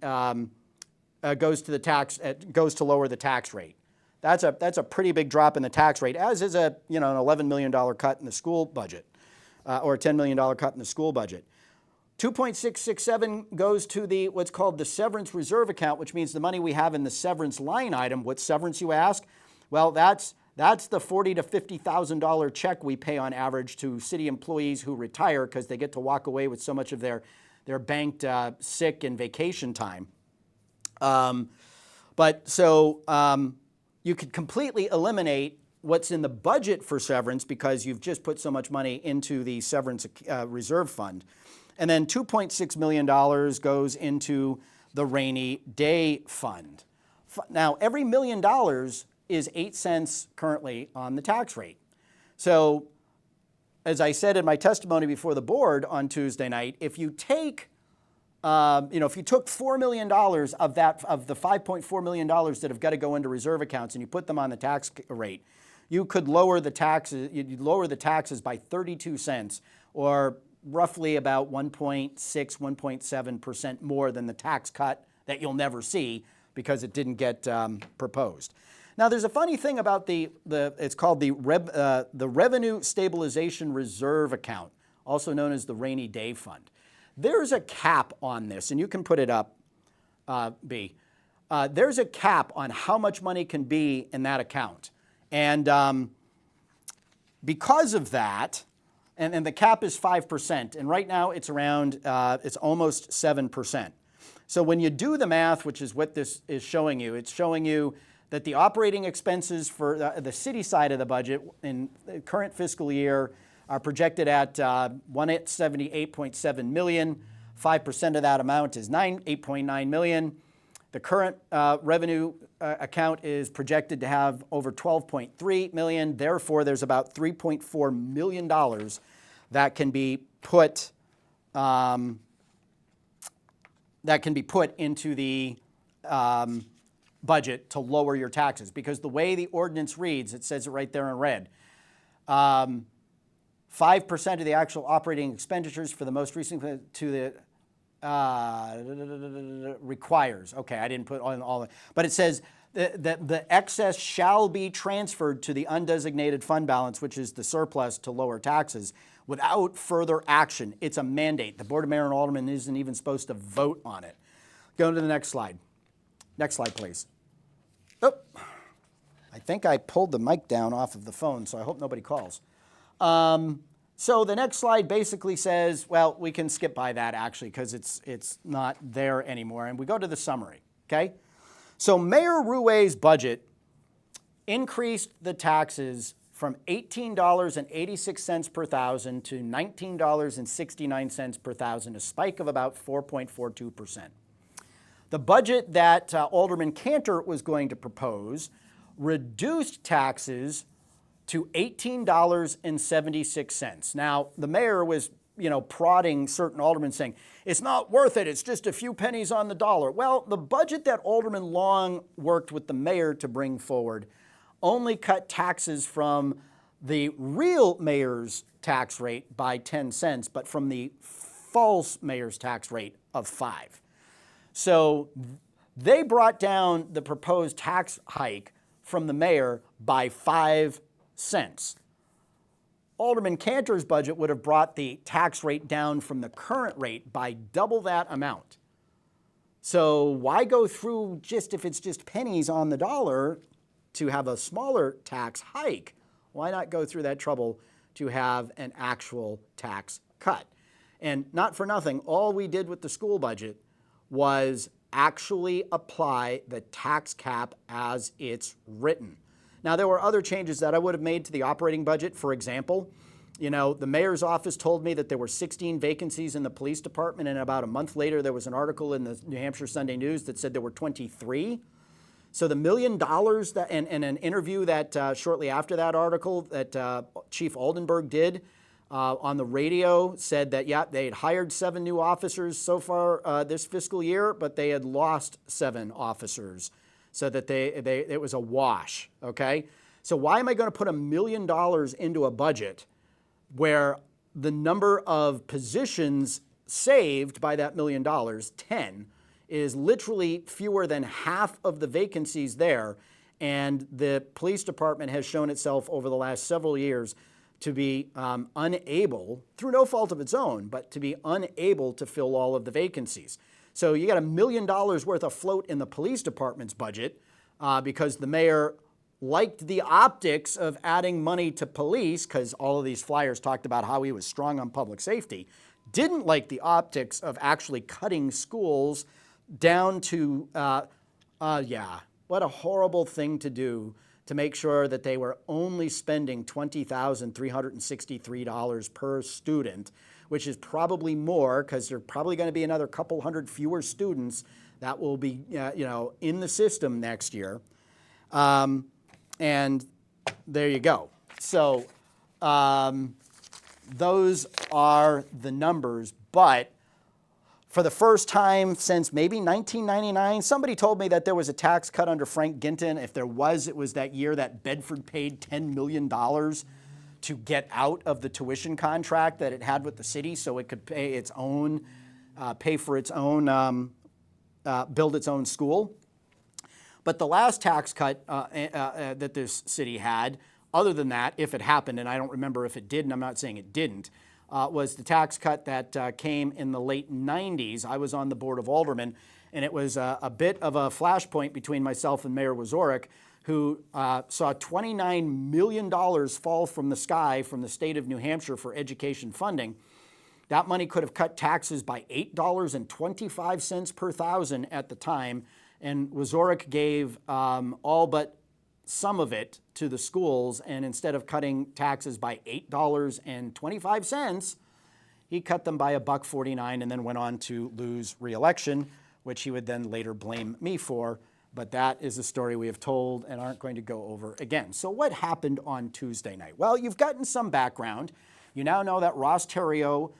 S1: tax, goes to lower the tax rate. That's a pretty big drop in the tax rate, as is an $11 million cut in the school budget, or a $10 million cut in the school budget. 2.667 goes to what's called the severance reserve account, which means the money we have in the severance line item. What severance, you ask? Well, that's the $40,000 to $50,000 check we pay on average to city employees who retire because they get to walk away with so much of their banked sick and vacation time. You could completely eliminate what's in the budget for severance because you've just put so much money into the severance reserve fund. And then $2.6 million goes into the rainy day fund. Now, every $1 million is 8 cents currently on the tax rate. So, as I said in my testimony before the board on Tuesday night, if you take, if you took $4 million of the $5.4 million that have got to go into reserve accounts and you put them on the tax rate, you could lower the taxes. You'd lower the taxes by 32 cents, or roughly about 1.6, 1.7% more than the tax cut that you'll never see because it didn't get proposed. Now, there's a funny thing about it's called the Revenue Stabilization Reserve Account, also known as the Rainy Day Fund. There's a cap on this, and you can put it up, B. There's a cap on how much money can be in that account. And because of that, and the cap is 5%, and right now it's around, it's almost 7%. So when you do the math, which is what this is showing you, it's showing you that the operating expenses for the city side of the budget in the current fiscal year are projected at $178.7 million. 5% of that amount is $8.9 million. The current revenue account is projected to have over $12.3 million. Therefore, there's about $3.4 million that can be put into the budget to lower your taxes. Because the way the ordinance reads, it says it right there in red. 5% of the actual operating expenditures for the most recent to the requires. Okay, I didn't put on all of it. But it says that the excess shall be transferred to the undesignated fund balance, which is the surplus, to lower taxes without further action. It's a mandate. The Board of Mayor and Aldermen isn't even supposed to vote on it. Go to the next slide. Next slide, please. Oh, I think I pulled the mic down off of the phone, so I hope nobody calls. So the next slide basically says, well, we can skip by that actually because it's not there anymore. And we go to the summary, okay? So Mayor Ruais' budget increased the taxes from $18.86 per thousand to $19.69 per thousand, a spike of about 4.42%. The budget that Alderman Cantor was going to propose reduced taxes to $18.76. Now, the mayor was prodding certain aldermen saying, it's not worth it, it's just a few pennies on the dollar. Well, the budget that Alderman Long worked with the mayor to bring forward only cut taxes from the real mayor's tax rate by 10 cents, but from the false mayor's tax rate of 5. So they brought down the proposed tax hike from the mayor by 5 cents. Alderman Cantor's budget would have brought the tax rate down from the current rate by double that amount. So why go through if it's just pennies on the dollar to have a smaller tax hike? Why not go through that trouble to have an actual tax cut? And not for nothing, all we did with the school budget was actually apply the tax cap as it's written. Now, there were other changes that I would have made to the operating budget. For example, the mayor's office told me that there were 16 vacancies in the police department, and about a month later, there was an article in the New Hampshire Sunday News that said there were 23. So the $1 million that, and an interview that shortly after that article that Chief Oldenburg did on the radio said that, yeah, they had hired 7 new officers so far this fiscal year, but they had lost 7 officers. So that it was a wash, okay? So why am I going to put $1 million into a budget where the number of positions saved by that $1 million, 10, is literally fewer than half of the vacancies there, and the police department has shown itself over the last several years to be unable, through no fault of its own, but to be unable to fill all of the vacancies. So you got $1 million worth of float in the police department's budget because the mayor liked the optics of adding money to police, because all of these flyers talked about how he was strong on public safety, didn't like the optics of actually cutting schools down to, what a horrible thing to do, to make sure that they were only spending $20,363 per student, which is probably more because there are probably going to be another couple hundred fewer students that will be, in the system next year. And there you go. So those are the numbers. But for the first time since maybe 1999, somebody told me that there was a tax cut under Frank Ginton. If there was, it was that year that Bedford paid $10 million to get out of the tuition contract that it had with the city so it could pay its own, build its own school. But the last tax cut that this city had, other than that, if it happened, and I don't remember if it did, and I'm not saying it didn't, was the tax cut that came in the late 90s. I was on the Board of Aldermen, and it was a bit of a flashpoint between myself and Mayor Ruais, who saw $29 million fall from the sky from the state of New Hampshire for education funding. That money could have cut taxes by $8.25 per thousand at the time, and Ruais gave all but some of it to the schools, and instead of cutting taxes by $8.25, he cut them by $1.49 and then went on to lose re-election, which he would then later blame me for. But that is a story we have told and aren't going to go over again. So what happened on Tuesday night? Well, you've gotten some background. You now know that Ross Terrio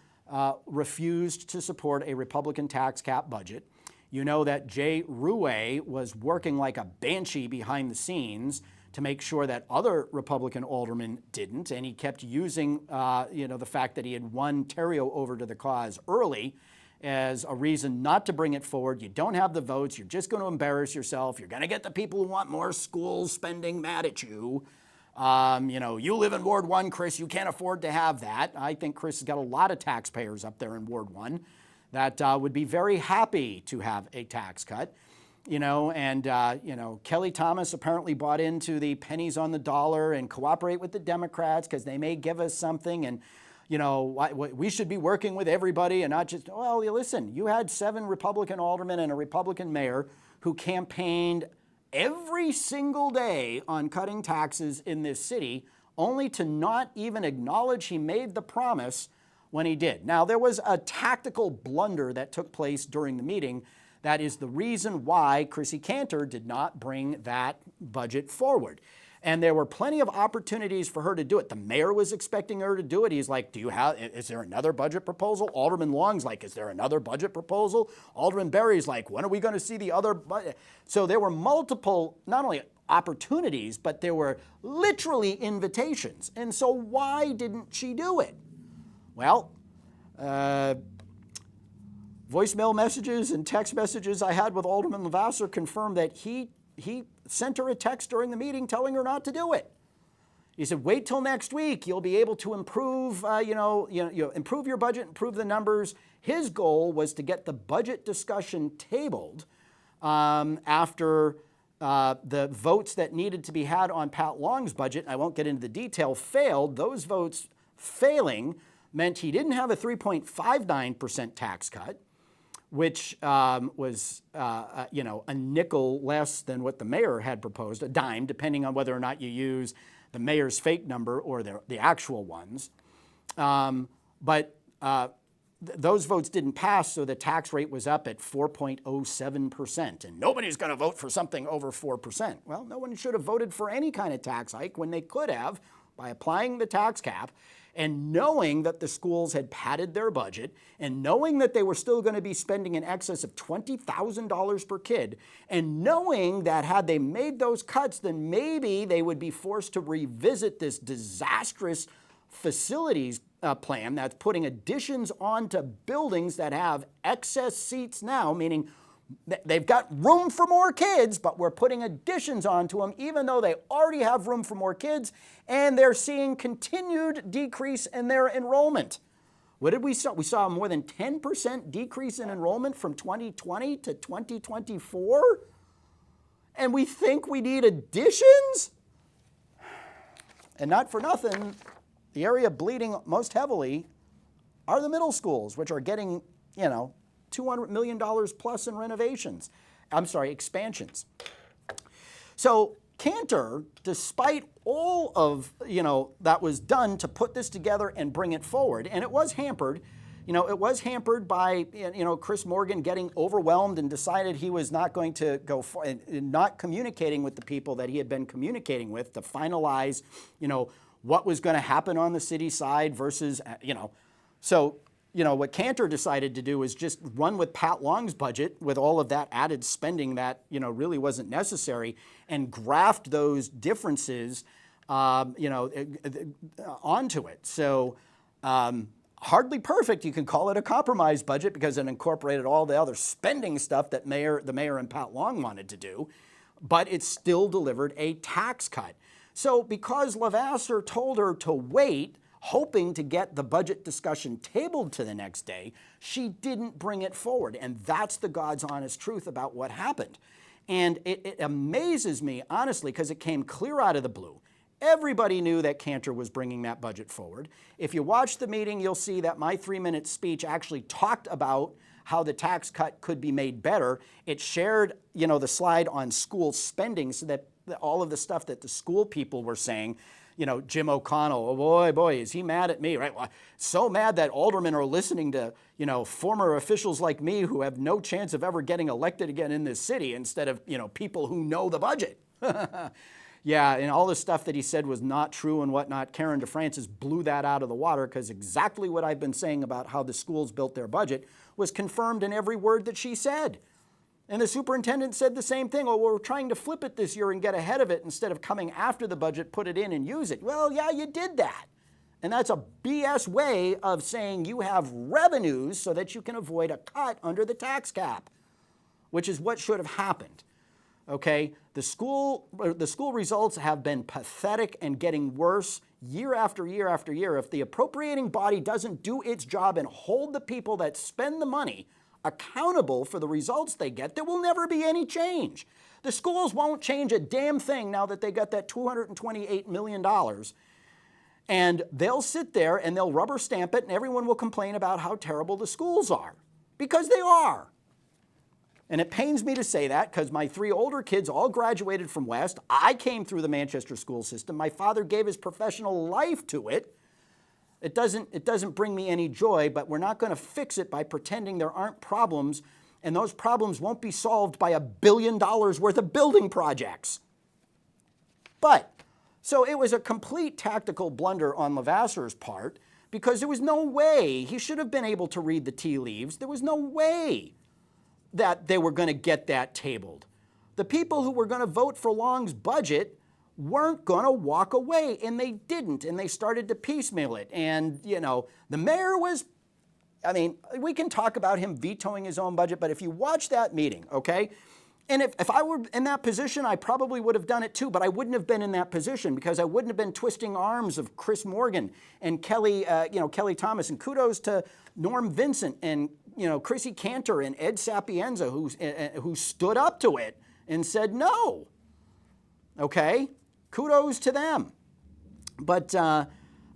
S1: refused to support a Republican tax cap budget. You know that Jay Ruais was working like a banshee behind the scenes to make sure that other Republican aldermen didn't, and he kept using the fact that he had won Terrio over to the cause early as a reason not to bring it forward. You don't have the votes. You're just going to embarrass yourself. You're going to get the people who want more school spending mad at you. You live in Ward 1, Chris. You can't afford to have that. I think Chris has got a lot of taxpayers up there in Ward 1 that would be very happy to have a tax cut. Kelly Thomas apparently bought into the pennies on the dollar and cooperate with the Democrats because they may give us something. And, we should be working with everybody and not just, well, listen, you had 7 Republican aldermen and a Republican mayor who campaigned every single day on cutting taxes in this city, only to not even acknowledge he made the promise when he did. Now, there was a tactical blunder that took place during the meeting. That is the reason why Chrissy Cantor did not bring that budget forward. And there were plenty of opportunities for her to do it. The mayor was expecting her to do it. He's like, is there another budget proposal? Alderman Long's like, is there another budget proposal? Alderman Berry's like, when are we going to see the other budget? So there were multiple, not only opportunities, but there were literally invitations. And so why didn't she do it? Well, voicemail messages and text messages I had with Alderman Levasseur confirmed that he sent her a text during the meeting telling her not to do it. He said, wait till next week. You'll be able to improve, improve your budget, improve the numbers. His goal was to get the budget discussion tabled after the votes that needed to be had on Pat Long's budget. I won't get into the detail, failed. Those votes failing meant he didn't have a 3.59% tax cut, which was a nickel less than what the mayor had proposed, a dime, depending on whether or not you use the mayor's fake number or the actual ones. But those votes didn't pass, so the tax rate was up at 4.07%. And nobody's going to vote for something over 4%. Well, no one should have voted for any kind of tax hike when they could have by applying the tax cap, and knowing that the schools had padded their budget, and knowing that they were still going to be spending in excess of $20,000 per kid, and knowing that had they made those cuts, then maybe they would be forced to revisit this disastrous facilities plan that's putting additions onto buildings that have excess seats now, meaning they've got room for more kids, but we're putting additions onto them even though they already have room for more kids, and they're seeing continued decrease in their enrollment. What did we saw? We saw a more than 10% decrease in enrollment from 2020 to 2024, and we think we need additions? And not for nothing, the area bleeding most heavily are the middle schools, which are getting, $200 million plus in expansions. So Cantor, despite all of, that was done to put this together and bring it forward, and it was hampered, by, Chris Morgan getting overwhelmed and decided he was not going to go for, and not communicating with the people that he had been communicating with to finalize, what was going to happen on the city side versus, So, what Cantor decided to do was just run with Pat Long's budget with all of that added spending that, really wasn't necessary, and graft those differences, onto it. So hardly perfect. You can call it a compromise budget because it incorporated all the other spending stuff that the mayor and Pat Long wanted to do, but it still delivered a tax cut. So because Levasseur told her to wait, hoping to get the budget discussion tabled to the next day, she didn't bring it forward. And that's the God's honest truth about what happened. And it amazes me, honestly, because it came clear out of the blue. Everybody knew that Cantor was bringing that budget forward. If you watch the meeting, you'll see that my 3-minute speech actually talked about how the tax cut could be made better. It shared, the slide on school spending so that all of the stuff that the school people were saying, Jim O'Connell, oh boy, is he mad at me, right? Well, so mad that aldermen are listening to, former officials like me who have no chance of ever getting elected again in this city instead of, people who know the budget. Yeah, and all the stuff that he said was not true and whatnot. Karen DeFrancis blew that out of the water because exactly what I've been saying about how the schools built their budget was confirmed in every word that she said. And the superintendent said the same thing. Oh, we're trying to flip it this year and get ahead of it instead of coming after the budget, put it in and use it. Well, yeah, you did that. And that's a BS way of saying you have revenues so that you can avoid a cut under the tax cap, which is what should have happened. Okay, the school results have been pathetic and getting worse year after year after year. If the appropriating body doesn't do its job and hold the people that spend the money accountable for the results they get, there will never be any change. The schools won't change a damn thing now that they got that $228 million. And they'll sit there and they'll rubber stamp it and everyone will complain about how terrible the schools are. Because they are. And it pains me to say that because my 3 older kids all graduated from West. I came through the Manchester school system. My father gave his professional life to it. It doesn't bring me any joy, but we're not going to fix it by pretending there aren't problems, and those problems won't be solved by $1 billion worth of building projects. But So it was a complete tactical blunder on Levasseur part, because there was no way, he should have been able to read the tea leaves. There was no way that they were going to get that tabled. The people who were going to vote for Long's budget weren't going to walk away, and they didn't, and they started to piecemeal it. And, you know, the mayor was, I mean, we can talk about him vetoing his own budget, but if you watch that meeting, okay, and if I were in that position, I probably would have done it too, but I wouldn't have been in that position because I wouldn't have been twisting arms of Chris Morgan and Kelly, Kelly Thomas, and kudos to Norm Vincent and, Chrissy Cantor and Ed Sapienza, who stood up to it and said no. Okay, kudos to them. But I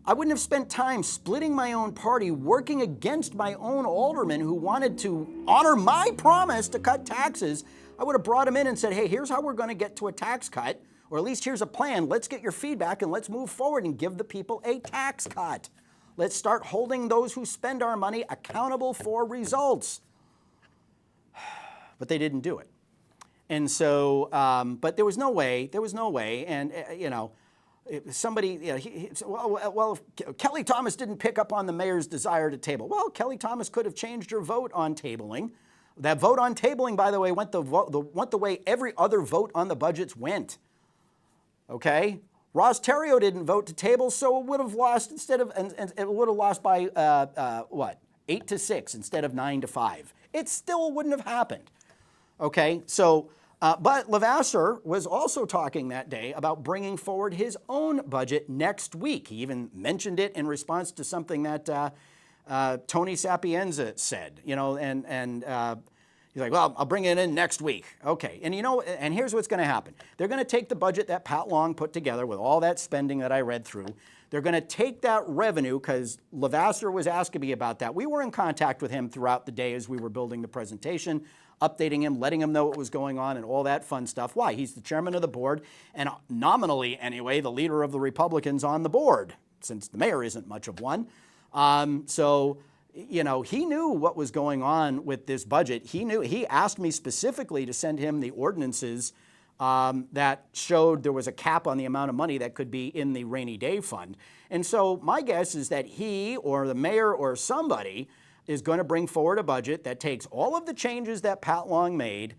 S1: wouldn't have spent time splitting my own party, working against my own aldermen who wanted to honor my promise to cut taxes. I would have brought him in and said, hey, here's how we're going to get to a tax cut, or at least here's a plan. Let's get your feedback and let's move forward and give the people a tax cut. Let's start holding those who spend our money accountable for results. But they didn't do it. And so, but there was no way, and, somebody, well, if Kelly Thomas didn't pick up on the mayor's desire to table. Well, Kelly Thomas could have changed her vote on tabling. That vote on tabling, by the way, went the way every other vote on the budgets went. Okay? Ross Terrio didn't vote to table, so it would have lost and it would have lost by 8-6 instead of 9-5. It still wouldn't have happened. Okay? So, but Levasseur was also talking that day about bringing forward his own budget next week. He even mentioned it in response to something that Tony Sapienza said, and he's like, well, I'll bring it in next week. Okay, and and here's what's going to happen. They're going to take the budget that Pat Long put together with all that spending that I read through. They're going to take that revenue, because Levasseur was asking me about that. We were in contact with him throughout the day as we were building the presentation, updating him, letting him know what was going on and all that fun stuff. Why? He's the chairman of the board and nominally, anyway, the leader of the Republicans on the board, since the mayor isn't much of one. So, he knew what was going on with this budget. He asked me specifically to send him the ordinances that showed there was a cap on the amount of money that could be in the rainy day fund. And so my guess is that he or the mayor or somebody is going to bring forward a budget that takes all of the changes that Pat Long made,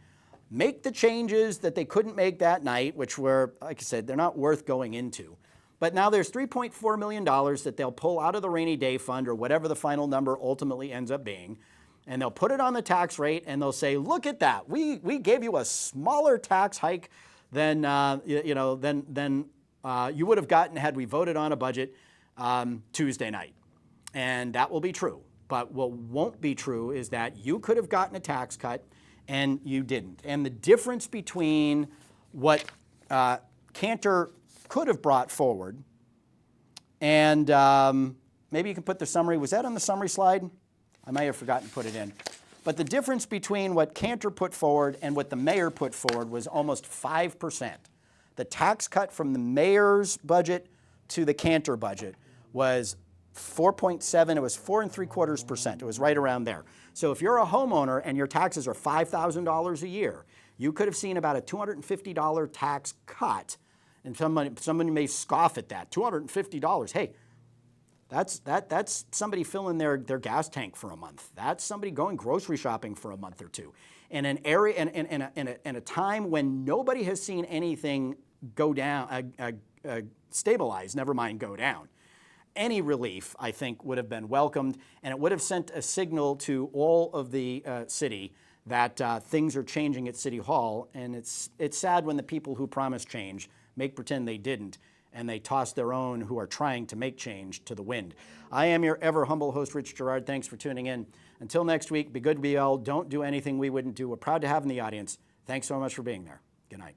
S1: make the changes that they couldn't make that night, which were, like I said, they're not worth going into. But now there's $3.4 million that they'll pull out of the rainy day fund, or whatever the final number ultimately ends up being, and they'll put it on the tax rate, and they'll say, look at that. We gave you a smaller tax hike than you would have gotten had we voted on a budget Tuesday night. And that will be true. But what won't be true is that you could have gotten a tax cut and you didn't. And the difference between what Cantor could have brought forward and maybe you can put the summary. Was that on the summary slide? I may have forgotten to put it in. But the difference between what Cantor put forward and what the mayor put forward was almost 5%. The tax cut from the mayor's budget to the Cantor budget was 4.7, it was 4.75%. It was right around there. So if you're a homeowner and your taxes are $5,000 a year, you could have seen about a $250 tax cut. And somebody may scoff at that. $250, hey, that's somebody filling their gas tank for a month. That's somebody going grocery shopping for a month or two. In an area, in a time when nobody has seen anything go down, stabilize, never mind go down. Any relief, I think, would have been welcomed, and it would have sent a signal to all of the city that things are changing at City Hall, and it's sad when the people who promise change make pretend they didn't, and they toss their own who are trying to make change to the wind. I am your ever humble host, Rich Girard. Thanks for tuning in. Until next week, be good to be all. Don't do anything we wouldn't do. We're proud to have in the audience. Thanks so much for being there. Good night.